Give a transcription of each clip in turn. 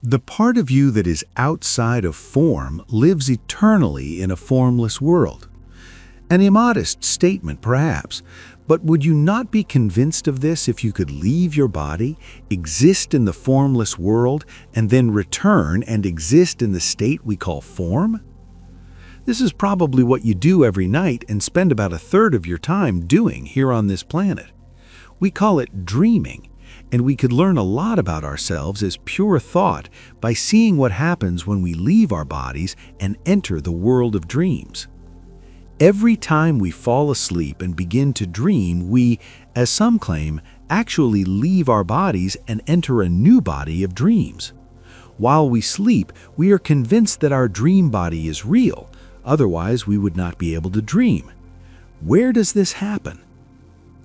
The part of you that is outside of form lives eternally in a formless world. An immodest statement, perhaps, but would you not be convinced of this if you could leave your body, exist in the formless world, and then return and exist in the state we call form? This is probably what you do every night and spend about a third of your time doing here on this planet. We call it dreaming, and we could learn a lot about ourselves as pure thought by seeing what happens when we leave our bodies and enter the world of dreams. Every time we fall asleep and begin to dream, we, as some claim, actually leave our bodies and enter a new body of dreams. While we sleep, we are convinced that our dream body is real, otherwise we would not be able to dream. Where does this happen?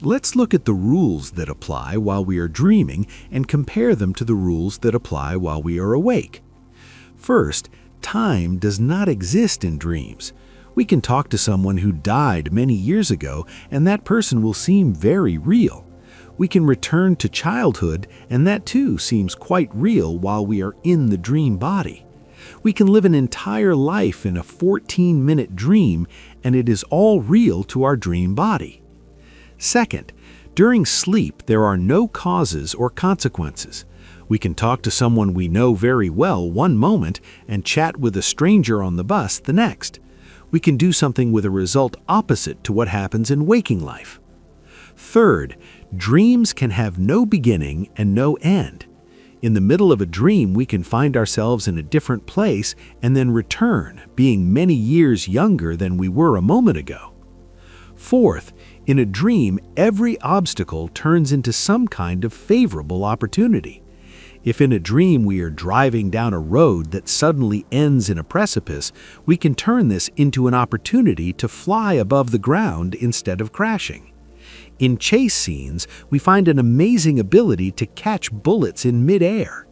Let's look at the rules that apply while we are dreaming and compare them to the rules that apply while we are awake. First, time does not exist in dreams. We can talk to someone who died many years ago, and that person will seem very real. We can return to childhood, and that too seems quite real while we are in the dream body. We can live an entire life in a 14-minute dream, and it is all real to our dream body. Second, during sleep, there are no causes or consequences. We can talk to someone we know very well one moment and chat with a stranger on the bus the next. We can do something with a result opposite to what happens in waking life. Third, dreams can have no beginning and no end. In the middle of a dream, we can find ourselves in a different place and then return, being many years younger than we were a moment ago. Fourth, in a dream, every obstacle turns into some kind of favorable opportunity. If in a dream we are driving down a road that suddenly ends in a precipice, we can turn this into an opportunity to fly above the ground instead of crashing. In chase scenes, we find an amazing ability to catch bullets in midair.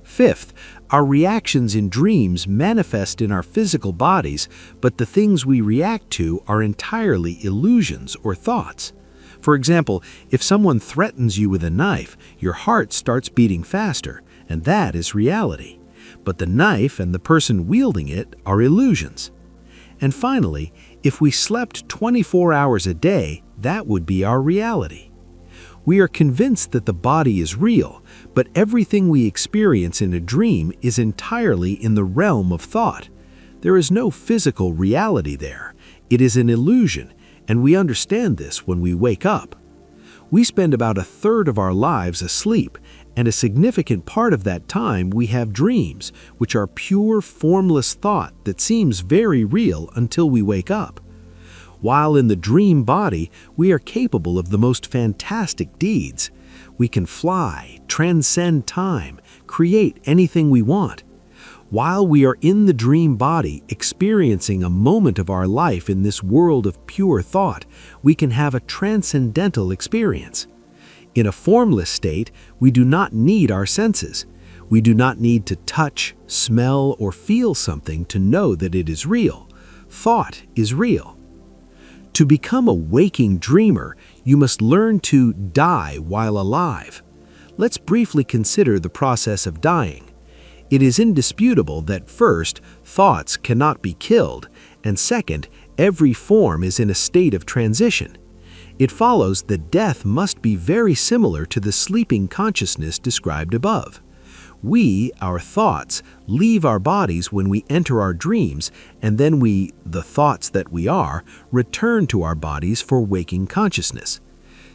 Fifth, our reactions in dreams manifest in our physical bodies, but the things we react to are entirely illusions or thoughts. For example, if someone threatens you with a knife, your heart starts beating faster, and that is reality. But the knife and the person wielding it are illusions. And finally, if we slept 24 hours a day, that would be our reality. We are convinced that the body is real, but everything we experience in a dream is entirely in the realm of thought. There is no physical reality there. It is an illusion, and we understand this when we wake up. We spend about a third of our lives asleep, and a significant part of that time we have dreams, which are pure, formless thought that seems very real until we wake up. While in the dream body, we are capable of the most fantastic deeds. We can fly, transcend time, create anything we want. While we are in the dream body, experiencing a moment of our life in this world of pure thought, we can have a transcendental experience. In a formless state, we do not need our senses. We do not need to touch, smell, or feel something to know that it is real. Thought is real. To become a waking dreamer, you must learn to die while alive. Let's briefly consider the process of dying. It is indisputable that first, thoughts cannot be killed, and second, every form is in a state of transition. It follows that death must be very similar to the sleeping consciousness described above. We, our thoughts, leave our bodies when we enter our dreams, and then we, the thoughts that we are, return to our bodies for waking consciousness.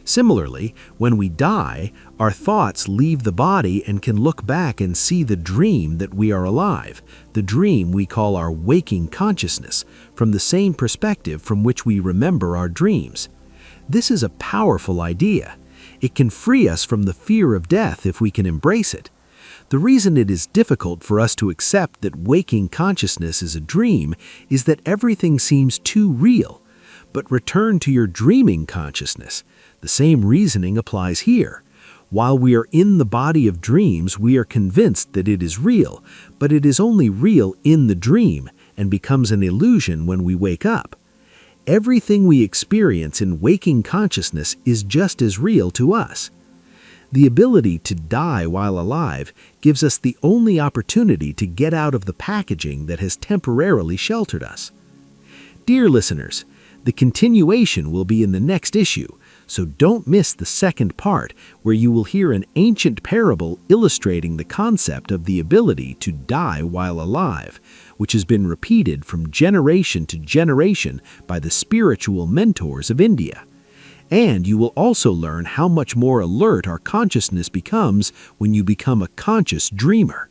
Similarly, when we die, our thoughts leave the body and can look back and see the dream that we are alive, the dream we call our waking consciousness, from the same perspective from which we remember our dreams. This is a powerful idea. It can free us from the fear of death if we can embrace it. The reason it is difficult for us to accept that waking consciousness is a dream is that everything seems too real. But return to your dreaming consciousness. The same reasoning applies here. While we are in the body of dreams, we are convinced that it is real, but it is only real in the dream and becomes an illusion when we wake up. Everything we experience in waking consciousness is just as real to us. The ability to die while alive gives us the only opportunity to get out of the packaging that has temporarily sheltered us. Dear listeners, the continuation will be in the next issue, so don't miss the second part, where you will hear an ancient parable illustrating the concept of the ability to die while alive, which has been repeated from generation to generation by the spiritual mentors of India. And you will also learn how much more alert our consciousness becomes when you become a conscious dreamer.